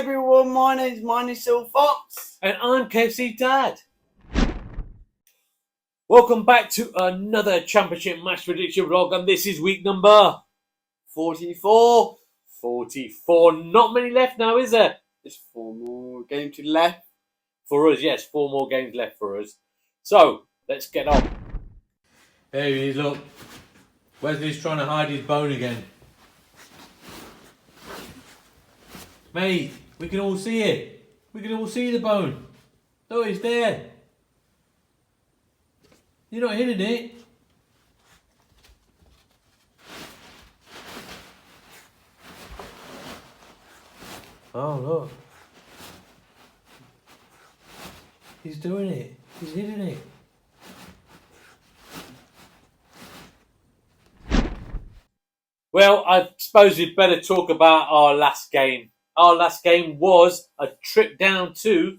everyone, my name's Mayan Fox. And I'm KFC Dad. Welcome back to another Championship match prediction vlog, and this is week number 44. 44. Not many left now, is there? There's 4 more games to left. For us, yes, 4 more games left for us. So, let's get on. There he is, look. Wesley's trying to hide his bone again. Mate, we can all see it. We can all see the bone. Oh, it's there. You're not hitting it. Oh, look. He's doing it. He's hitting it. Well, I suppose we'd better talk about our last game. Our last game was a trip down to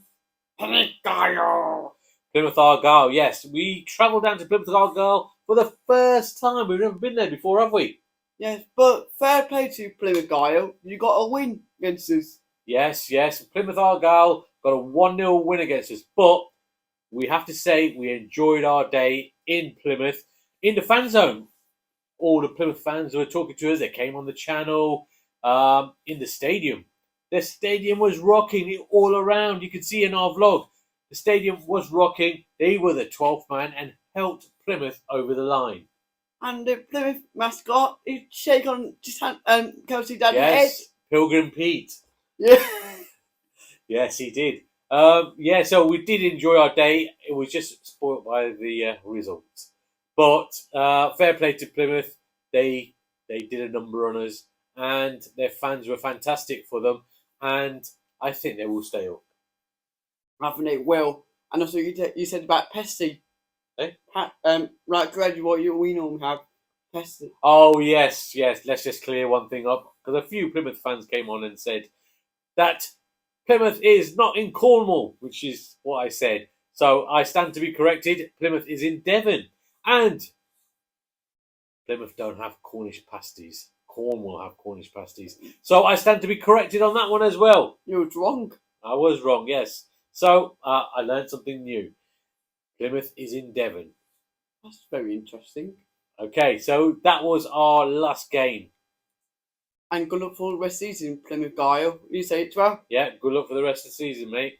Plymouth Argyle. Yes, we travelled down to Plymouth Argyle for the first time. We've never been there before, have we? Yes, but fair play to Plymouth Argyle. You got a win against us. Yes. Plymouth Argyle got a 1-0 win against us. But we have to say we enjoyed our day in Plymouth, in the fan zone. All the Plymouth fans who were talking to us, they came on the channel, in the stadium. The stadium was rocking all around. You can see in our vlog. The stadium was rocking. They were the 12th man and helped Plymouth over the line. And the Plymouth mascot, he shake on just KFC Dad's head. Yes, Pilgrim Pete. Yeah. Yes, he did. So we did enjoy our day. It was just spoilt by the results. But fair play to Plymouth. They did a number on us, and their fans were fantastic for them. And I think they will stay up. I think they will. And also, you said about Pesty. Eh? Right, Greg, what we normally have. Pesty. Oh, yes. Let's just clear one thing up. Because a few Plymouth fans came on and said that Plymouth is not in Cornwall, which is what I said. So I stand to be corrected. Plymouth is in Devon. And Plymouth don't have Cornish pasties. Cornwall have Cornish pasties. So I stand to be corrected on that one as well. You were wrong. I was wrong, yes. So I learned something new. Plymouth is in Devon. That's very interesting. Okay, so that was our last game. And good luck for the rest of the season, Plymouth Argyle. You say it well? Yeah, good luck for the rest of the season, mate.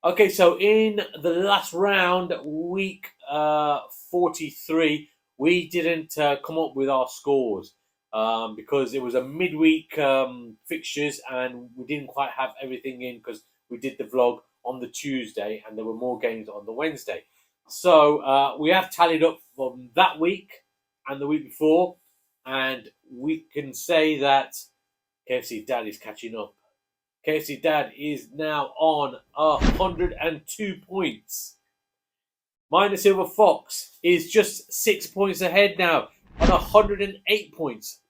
Okay, so in the last round, week 43, we didn't come up with our scores because it was a midweek fixtures and we didn't quite have everything in because we did the vlog on the Tuesday and there were more games on the Wednesday. So we have tallied up from that week and the week before, and we can say that KFC Dad is catching up. KFC Dad is now on 102 points. Mayan Silver Fox is just 6 points ahead now on 108 points.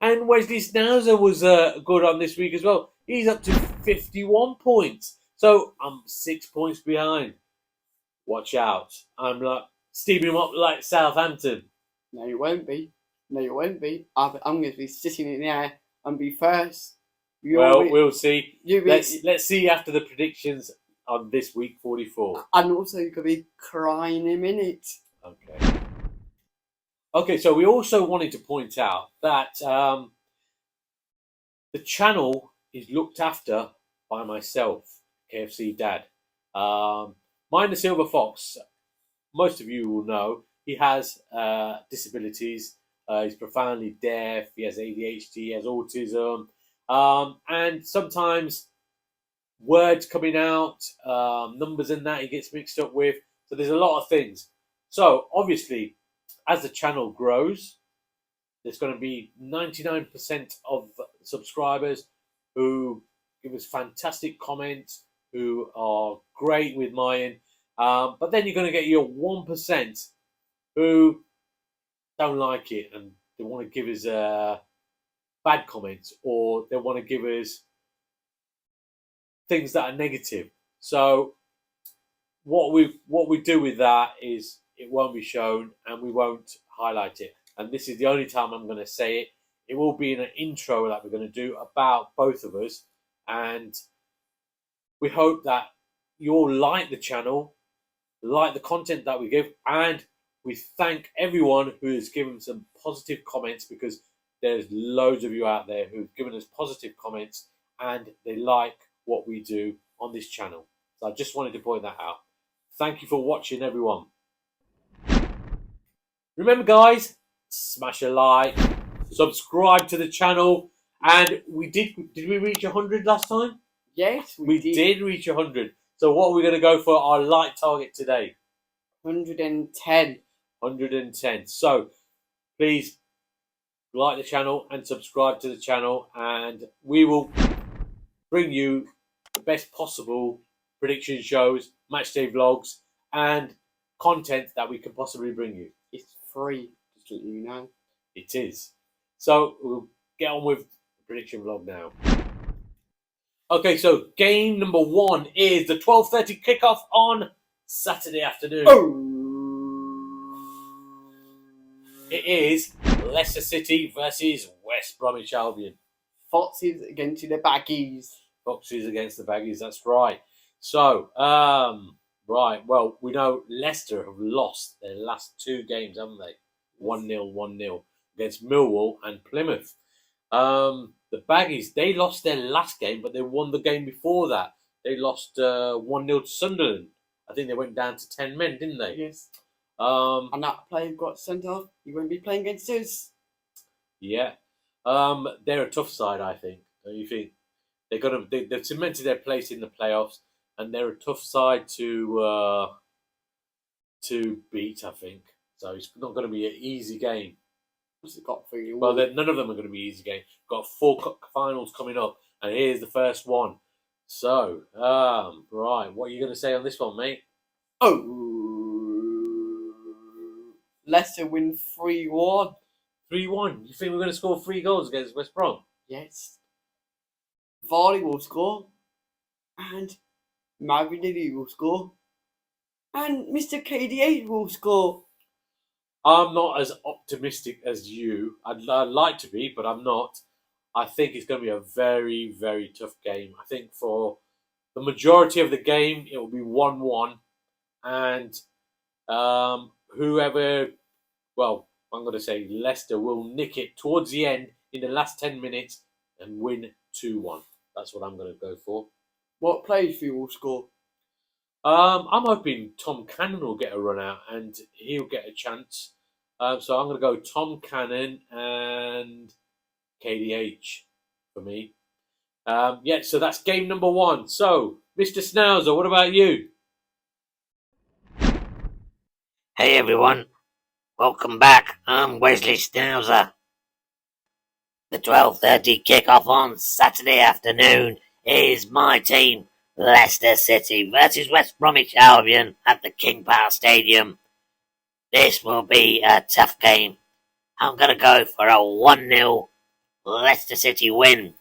And Wesley Snauzer was good on this week as well. He's up to 51 points. So I'm 6 points behind. Watch out. I'm like steaming him up like Southampton. No, you won't be. I'm going to be sitting in the air and be first. We'll see. Let's see after the predictions on this week 44. And also you could be crying in a minute. Okay, so we also wanted to point out that the channel is looked after by myself, KFC Dad. Mayan the Silver Fox, most of you will know, he has disabilities. He's profoundly deaf, he has ADHD, he has autism. And sometimes words coming out, numbers and that he gets mixed up with. So there's a lot of things. So obviously, as the channel grows, there's going to be 99% of subscribers who give us fantastic comments, who are great with Mayan. But then you're going to get your 1% who don't like it and they want to give us bad comments, or they want to give us things that are negative. So what we do with that is it won't be shown and we won't highlight it. And this is the only time I'm going to say it. It will be in an intro that we're going to do about both of us. and we hope that you all like the channel, like the content that we give, and we thank everyone who has given some positive comments, because there's loads of you out there who've given us positive comments and they like what we do on this channel. So I just wanted to point that out. Thank you for watching, everyone. Remember, guys, smash a like, subscribe to the channel, and did we reach 100 last time? Yes, We did reach 100. So what are we going to go for our like target today? 110. 110. So please like the channel and subscribe to the channel, and we will bring you the best possible prediction shows, matchday vlogs, and content that we can possibly bring you. It's free, just to let you know. It is. So we'll get on with the prediction vlog now. Okay, so game number 1 is the 12:30 kickoff on Saturday afternoon. Oh! It is Leicester City versus West Bromwich Albion. Foxes against the Baggies. Foxes against the Baggies, that's right. So, right, well, we know Leicester have lost their last 2 games, haven't they? 1-0, 1-0 against Millwall and Plymouth. The Baggies, they lost their last game, but they won the game before that. They lost 1-0 to Sunderland. I think they went down to 10 men, didn't they? Yes. And that player got sent off. He won't be playing against us. Yeah. They're a tough side, I think. Don't you think? They've cemented their place in the playoffs, and they're a tough side to beat, I think. So it's not going to be an easy game. What's it got for you? Well, none of them are going to be easy games. Got 4 finals coming up, and here's the first one. So, right, what are you going to say on this one, mate? Oh! Leicester win 3-1. 3-1. You think we're going to score 3 goals against West Brom? Yes. Vardy will score. And Mavididi will score. And Mr. KDH will score. I'm not as optimistic as you. I'd like to be, but I'm not. I think it's going to be a very, very tough game. I think for the majority of the game, it will be 1-1. And whoever, well, I'm going to say Leicester will nick it towards the end in the last 10 minutes and win 2-1. That's what I'm going to go for. What players for you will score? I'm hoping Tom Cannon will get a run out and he'll get a chance. So I'm going to go Tom Cannon and KDH for me. Yeah, so that's game number 1. So, Mr. Schnauzer, what about you? Hey everyone, welcome back. I'm Wesley Schnauzer. The 12:30 kickoff on Saturday afternoon is my team, Leicester City versus West Bromwich Albion at the King Power Stadium. This will be a tough game. I'm going to go for a 1-0 Leicester City win.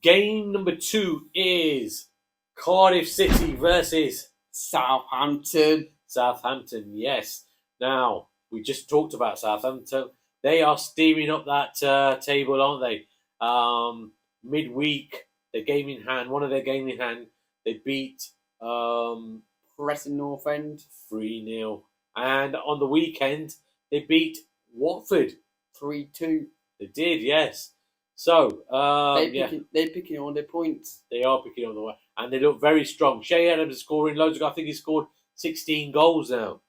Game number 2 is Cardiff City versus Southampton. Southampton, yes. Now, we just talked about Southampton. They are steaming up that table, aren't they? Midweek, their game in hand, one of their game in hand, they beat Preston North End 3-0. And on the weekend, they beat Watford 3-2. They did, yes. So, they're picking all their points. They are picking on the way. And they look very strong. Shea Adams is scoring loads of goals. I think he's scored 16 goals now.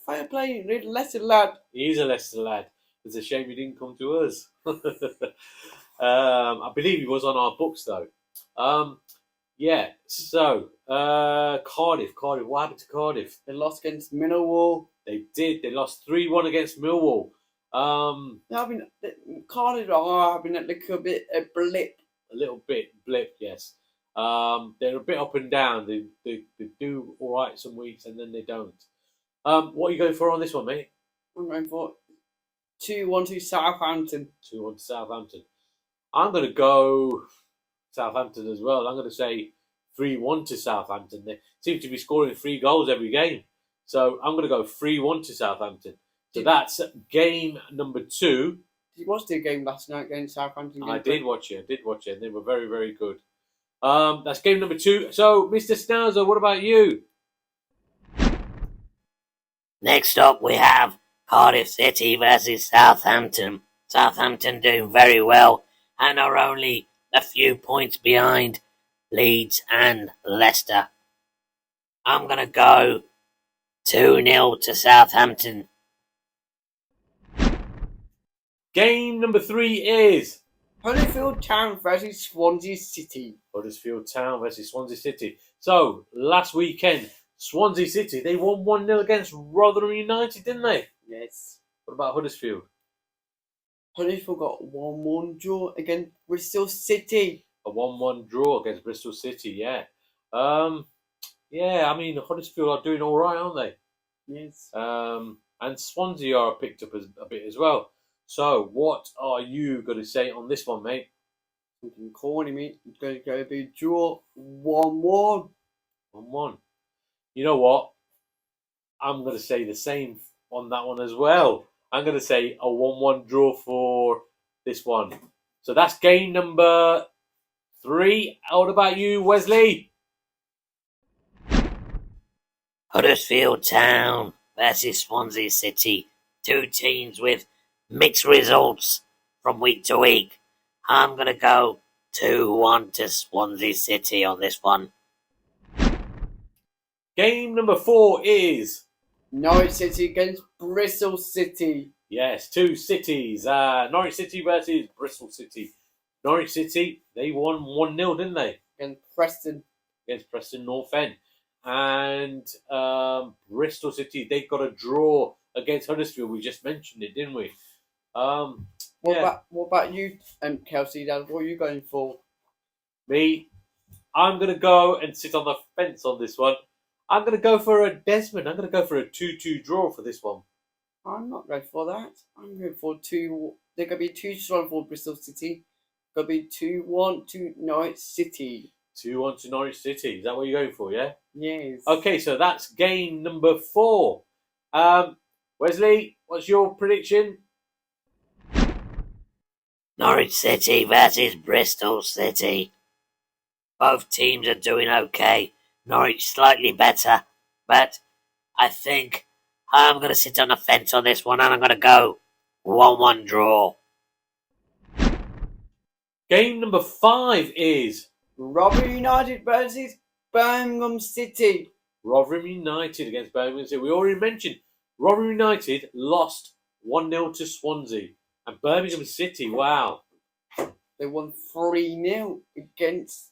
Fair play, Leicester lad. He is a Leicester lad. It's a shame he didn't come to us. I believe he was on our books, though. Yeah, so, Cardiff. What happened to Cardiff? They lost against Millwall. They did. They lost 3-1 against Millwall. Cardiff are having a blip. A little bit blip, yes. They're a bit up and down. They do all right some weeks and then they don't. What are you going for on this one, mate? I'm going for 2-1 to Southampton. 2-1 to Southampton. I'm going to go Southampton as well. I'm going to say 3-1 to Southampton. They seem to be scoring 3 goals every game. So I'm going to go 3-1 to Southampton. So that's game number 2. Did you watch the game last night against Southampton? I did watch it. And they were very, very good. That's game number 2. So, Mr. Schnauzer, what about you? Next up, we have Cardiff City versus Southampton. Southampton doing very well and are only a few points behind Leeds and Leicester. I'm going to go 2-0 to Southampton. Game number 3 is Huddersfield Town versus Swansea City. Huddersfield Town versus Swansea City. So, last weekend, Swansea City, they won 1-0 against Rotherham United, didn't they? Yes. What about Huddersfield? Huddersfield got 1-1 draw against Bristol City. A 1-1 draw against Bristol City, yeah. Yeah, I mean, Huddersfield are doing all right, aren't they? Yes. And Swansea are picked up a bit as well. So, what are you going to say on this one, mate? Something corny, mate. It's going to go be draw 1-1. 1-1. You know what? I'm going to say the same on that one as well. I'm going to say a 1-1 draw for this one. So that's game number 3. What about you, Wesley? Huddersfield Town versus Swansea City. 2 teams with mixed results from week to week. I'm going to go 2-1 to Swansea City on this one. Game number 4 is... Norwich City against Bristol City. Yes, 2 cities. Norwich City versus Bristol City. Norwich City, they won 1-0, didn't they? Against Preston. Against Preston North End. And Bristol City, they got a draw against Huddersfield. We just mentioned it, didn't we? What about you, KFC Dad? What are you going for? Me, I'm going to go and sit on the fence on this one. I'm going to go for a Desmond. I'm going to go for a 2-2 draw for this one. I'm not going for that. I'm going for 2. They're going to be 2 strong for Bristol City. Going to be 2-1 to Norwich City. 2-1 to Norwich City. Is that what you're going for, yeah? Yes. Okay, so that's game number 4. Wesley, what's your prediction? Norwich City versus Bristol City. Both teams are doing okay. Norwich slightly better, but I think I'm going to sit on the fence on this one and I'm going to go 1-1 draw. Game number 5 is Rotherham United versus Birmingham City. Rotherham United against Birmingham City. We already mentioned Rotherham United lost 1-0 to Swansea. And Birmingham City, wow. They won 3-0 against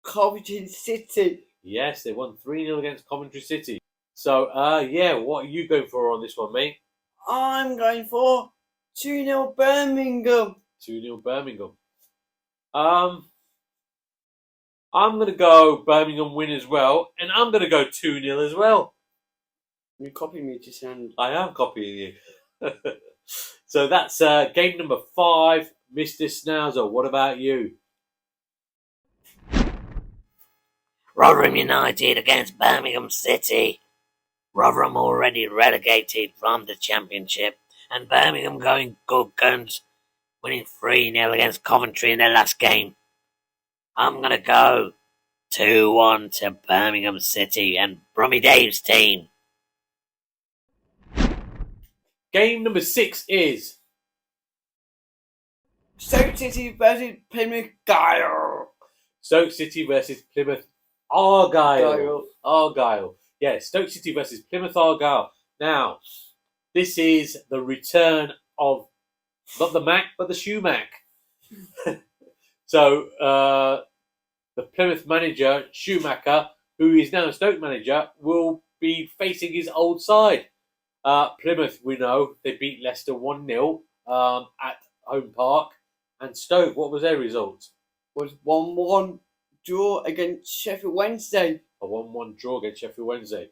Coventry City. Yes, they won 3-0 against Coventry City. So, yeah, what are you going for on this one, mate? I'm going for 2-0 Birmingham. 2-0 Birmingham. I'm going to go Birmingham win as well, and I'm going to go 2-0 as well. You copy me just now. I am copying you. So that's game number 5, Mr. Schnauzer. What about you? Rotherham United against Birmingham City. Rotherham already relegated from the Championship, and Birmingham going good guns, winning 3-0 against Coventry in their last game. I'm going to go 2-1 to Birmingham City and Brummy Dave's team. Game number 6 is Stoke City versus Plymouth Gale. Stoke City versus Plymouth Argyle. Argyle. Yeah, Stoke City versus Plymouth Argyle. Now, this is the return of not the Mac, but the Shoemac. So, the Plymouth manager, Schumacher, who is now a Stoke manager, will be facing his old side. Plymouth, we know, they beat Leicester 1-0 at home park. And Stoke, what was their result? Was 1-1 draw against Sheffield Wednesday. A 1-1 draw against Sheffield Wednesday.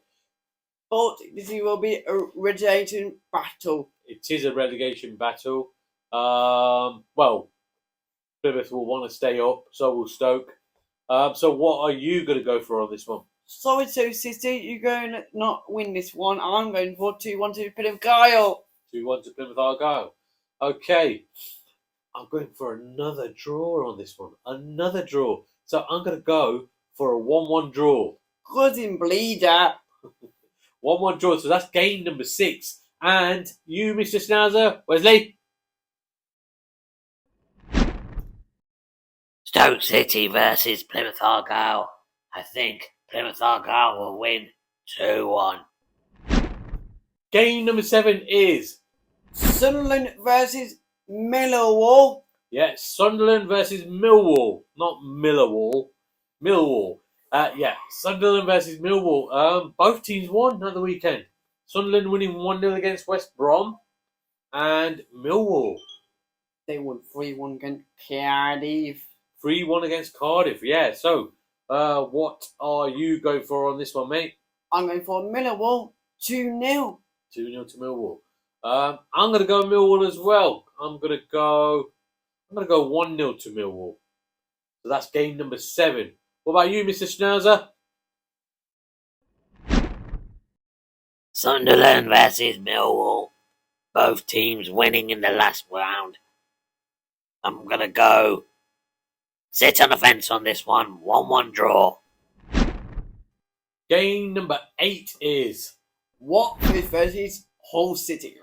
But this will be a relegation battle. It is a relegation battle. Well, Plymouth will want to stay up, so will Stoke. So what are you going to go for on this one? Sorry, Stoke City, you're going to not win this one. I'm going for 2-1 to Plymouth Gale. 2-1 to Plymouth Argyle. Okay, I'm going for another draw on this one. Another draw. So I'm going to go for a 1-1 draw. Couldn't believe that. 1-1 draw. So that's game number 6. And you, Mr. Schnauzer, Wesley? Stoke City versus Plymouth Argyle. I think Plymouth Argyle will win 2-1. Game number 7 is... Sunderland versus Millwall. Yeah, Sunderland versus Millwall. Not Millerwall. Millwall. Sunderland versus Millwall. Both teams won at the weekend. Sunderland winning 1-0 against West Brom. And Millwall They won 3-1 against Cardiff. 3-1 against Cardiff. Yeah, so what are you going for on this one, mate? I'm going for Millwall 2-0. 2-0 to Millwall. I'm going to go Millwall as well. I'm going to go 1-0 to Millwall. So that's game number 7. What about you, Mr. Schnauzer? Sunderland versus Millwall. Both teams winning in the last round. I'm gonna go sit on the fence on this one. 1-1 draw. Game number 8 is... Watford versus Hull City.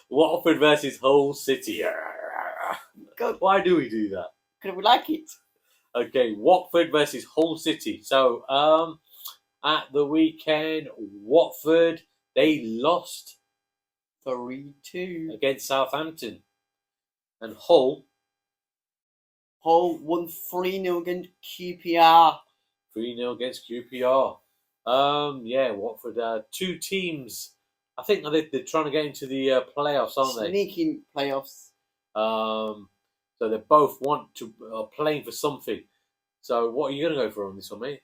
Watford versus Hull City. Good. Why do we do that? Because we like it. Okay, Watford versus Hull City. So, at the weekend, Watford, they lost 3-2. against Southampton. And Hull, Hull won 3-0 against QPR. 3-0 against QPR. Watford, 2 teams. I think they're trying to get into the playoffs, aren't they? Sneaking playoffs. So they both want to playing for something. So what are you going to go for on this one, mate?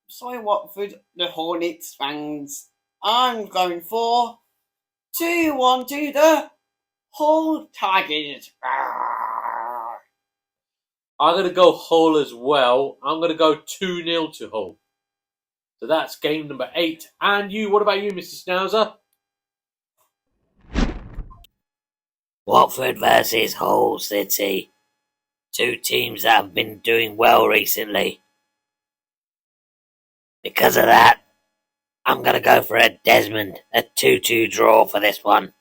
Sorry, Watford, the Hornets fans. I'm going for 2-1 to the Hull Tigers. I'm going to go Hull as well. I'm going to go 2-0 to Hull. So that's game number 8. And you, what about you, Mr. Schnauzer? Watford versus Hull City. 2 teams that have been doing well recently. Because of that, I'm gonna go for a 2-2 draw for this one.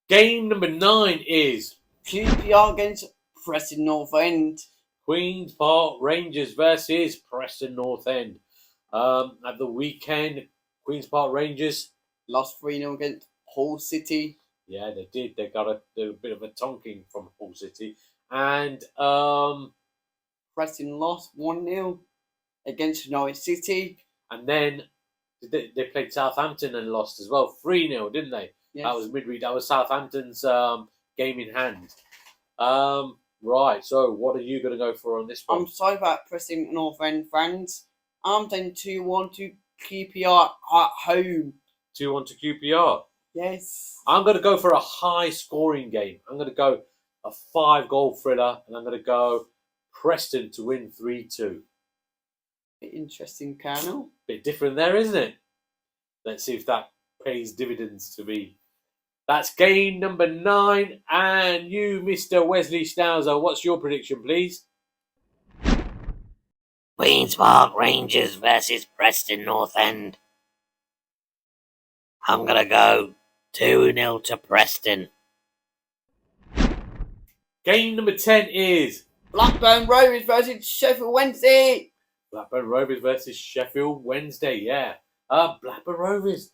Game number 9 is QPR against Preston North End. Queen's Park Rangers versus Preston North End. At the weekend, Queen's Park Rangers Lost 3-0 against Hull City. Yeah, they did. They got a bit of a tonking from Hull City. And Preston lost 1-0 against Norwich City. and then they played Southampton and lost as well. 3-0, didn't they? Yes. That was midweek. That was Southampton's game in hand. Right, so what are you going to go for on this one? I'm sorry about Preston North End fans. I'm saying 2-1 to QPR at home. 2-1 to QPR. Yes. I'm going to go for a high-scoring game. I'm going to go a 5-goal thriller, and I'm going to go Preston to win 3-2. Interesting, Colonel. Bit different there, isn't it? Let's see if that pays dividends to me. That's game number 9. And you, Mr. Wesley Schnauzer, what's your prediction, please? Queen's Park Rangers versus Preston North End. I'm gonna go 2-0 to Preston. Game number 10 is Blackburn Rovers versus Sheffield Wednesday. Blackburn Rovers versus Sheffield Wednesday, yeah. Blackburn Rovers,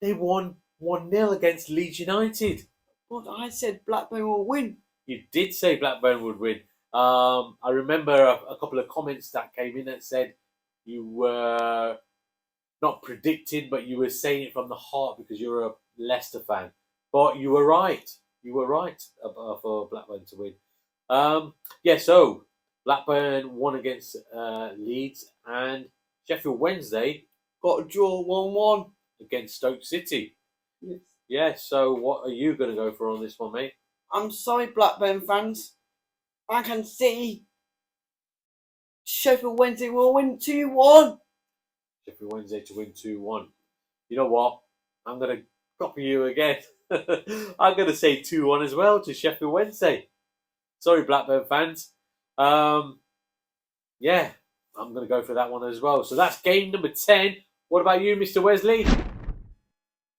they won 1-0 against Leeds United. But I said Blackburn will win. You did say Blackburn would win. I remember a couple of comments that came in that said you were not predicting, but you were saying it from the heart because you're a Leicester fan. But you were right. You were right for Blackburn to win. So Blackburn won against Leeds, and Sheffield Wednesday Got a draw 1-1. against Stoke City. Yes. Yeah, so what are you going to go for on this one, mate? I'm sorry, Blackburn fans. I can see Sheffield Wednesday will win 2-1. Sheffield Wednesday to win 2-1. You know what? I'm going to Copy you again. I'm going to say 2-1 as well to Sheffield Wednesday. Sorry, Blackburn fans. Yeah, I'm going to go for that one as well. So that's game number 10. What about you, Mr. Wesley?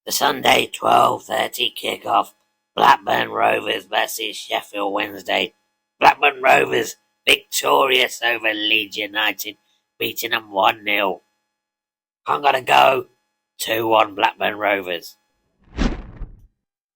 The Sunday 12:30 kickoff. Blackburn Rovers versus Sheffield Wednesday. Blackburn Rovers victorious over Leeds United, beating them 1-0. I'm going to go 2-1 Blackburn Rovers.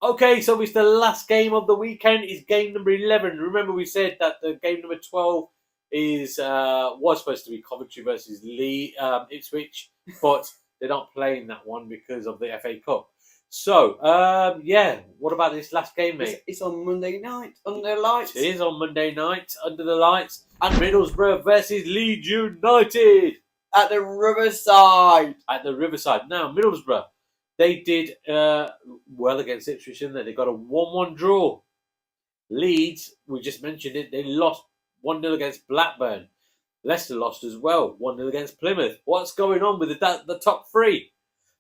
Okay, so it's the last game of the weekend. It's game number 11. Remember we said that the game number 12 was supposed to be Coventry versus Ipswich, but they're not playing that one because of the FA Cup. So, what about this last game, mate? It's on Monday night under the lights. It is on Monday night under the lights. And Middlesbrough versus Leeds United. At the Riverside. Now, Middlesbrough, they did well against Ipswich, didn't they? They got a 1-1 draw. Leeds, we just mentioned it, they lost 1-0 against Blackburn. Leicester lost as well, 1-0 against Plymouth. What's going on with the top three?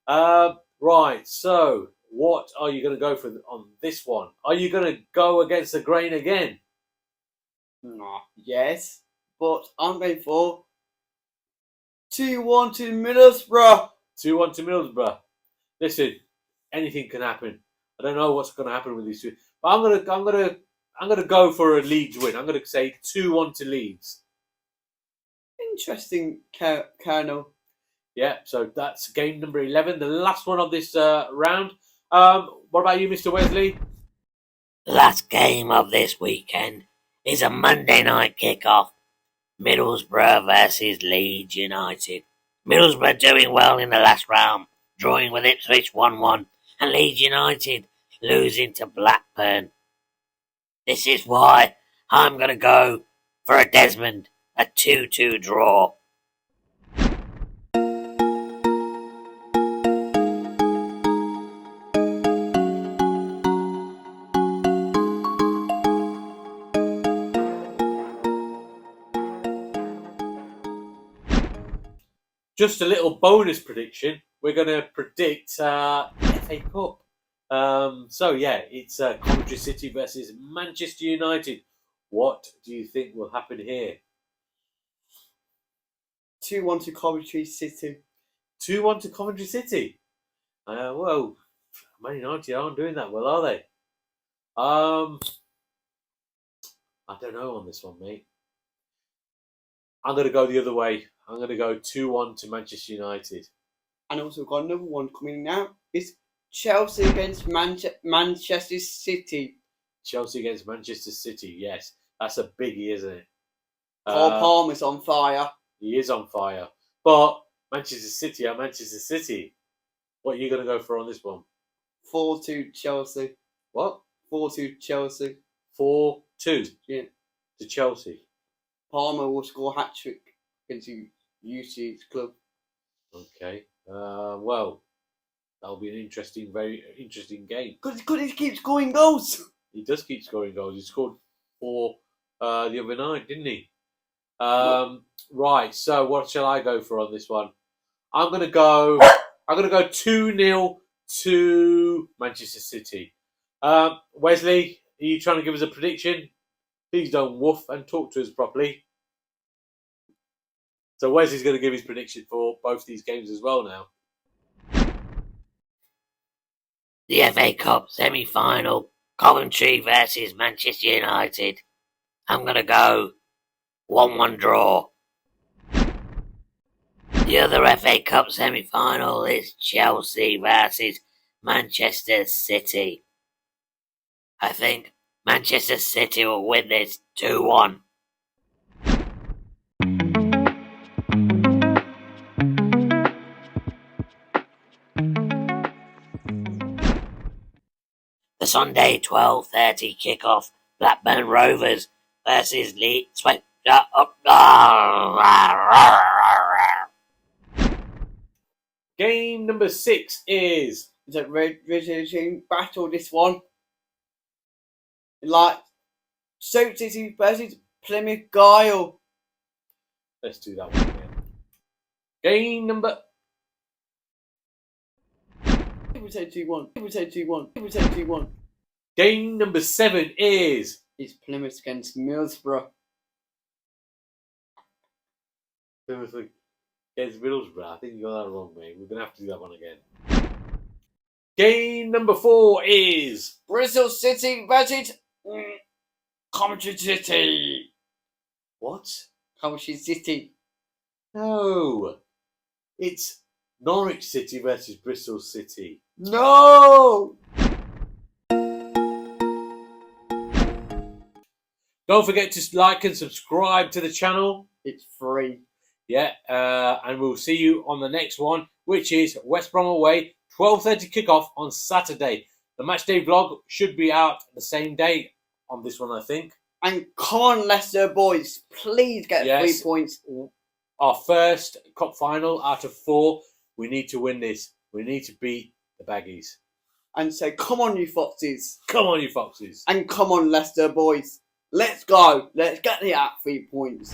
Right, so what are you going to go for on this one? Are you going to go against the grain again? Yes, but I'm going for 2-1 to Middlesbrough. 2-1 to Middlesbrough. Listen, anything can happen. I don't know what's going to happen with these two, but I'm gonna go for a Leeds win. I'm gonna say 2-1 to Leeds. Interesting, Colonel. Yeah, so that's game number 11, the last one of this round. What about you, Mr. Wesley? Last game of this weekend is a Monday night kickoff. Middlesbrough versus Leeds United. Middlesbrough doing well in the last round, drawing with Ipswich 1-1, and Leeds United losing to Blackburn. This is why I'm going to go for a Desmond, a 2-2 draw. Just a little bonus prediction. We're going to predict FA Cup. It's Coventry City versus Manchester United. What do you think will happen here? 2-1 to Coventry City. 2-1 to Coventry City. Well, Man United aren't doing that well, are they? I don't know on this one, mate. I'm going to go the other way. I'm going to go 2-1 to Manchester United. And also we've got another one coming now. It's Chelsea against Manchester City. Chelsea against Manchester City, yes. That's a biggie, isn't it? Cole Palmer's on fire. He is on fire. But Manchester City are Manchester City. What are you going to go for on this one? 4-2 Chelsea. What? 4-2 Chelsea. 4-2 Yeah. to Chelsea. Palmer will score a hat-trick against UC's club. Okay. Well, that'll be an very interesting game. Because he keeps scoring goals. He does keep scoring goals. He scored 4 the other night, didn't he? Right. So what shall I go for on this one? I'm gonna go 2-0 to Manchester City. Wesley, are you trying to give us a prediction? Please don't woof and talk to us properly. So Wesley's going to give his prediction for both these games as well now. The FA Cup semi-final, Coventry versus Manchester United. I'm going to go 1-1 draw. The other FA Cup semi-final is Chelsea versus Manchester City. I think Manchester City will win this 2-1. The Sunday 12:30 kickoff, Blackburn Rovers versus Leeds. Game number 6 is... It's a resurrection battle, this one. Like Stoke City versus Plymouth Guile. Let's do that one again. Game number... People say 2-1. People say 2-1. People say 2-1. Game number 7 is It's Plymouth against Middlesbrough. Plymouth against Middlesbrough. I think you got that wrong, mate. We're going to have to do that one again. Game number 4 is Bristol City versus Coventry City. what? Coventry City. No. It's Norwich City versus Bristol City. No! Don't forget to like and subscribe to the channel. It's free. Yeah, and we'll see you on the next one, which is West Brom away, 12:30 kickoff on Saturday. The matchday vlog should be out the same day on this one, I think. And come on, Leicester boys, please get 3 points. Our first cup final out of 4. We need to win this. We need to beat the Baggies. And say, come on, you foxes. Come on, you foxes. And come on, Leicester boys. Let's go. Let's get the 3 points.